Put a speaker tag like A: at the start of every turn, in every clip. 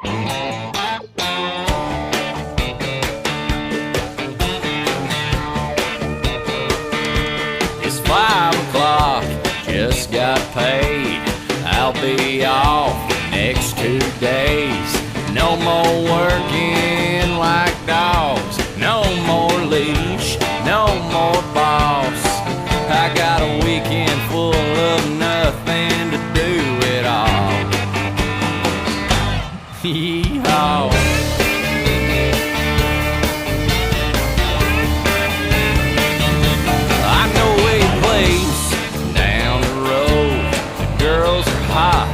A: It's 5 o'clock, just got paid. I'll be off next 2 days. No more working like dogs, no more leash, no more boss. I got a weekend full of nothing to do at all. Yee-haw. I know a place down the road. The girls are hot,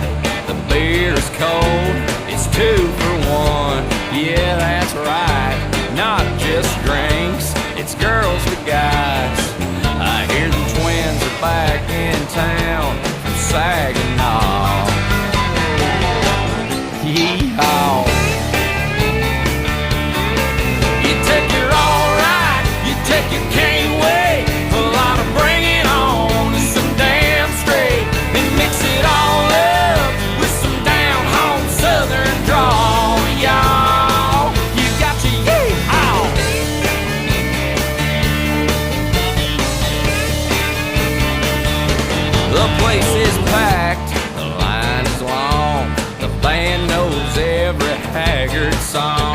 A: the beer is cold. It's 2 for 1, yeah, that's right. Not just drinks, it's girls to guys. I hear the twins are back in town from Saginaw. Yee-haw. You take your alright, you take your can't wait. Well, I'ma bring it on to some damn straight and mix it all up with some down home southern drawl, y'all. You got your yee-haw. The place is packed, the line is long. The band knows every Haggard song.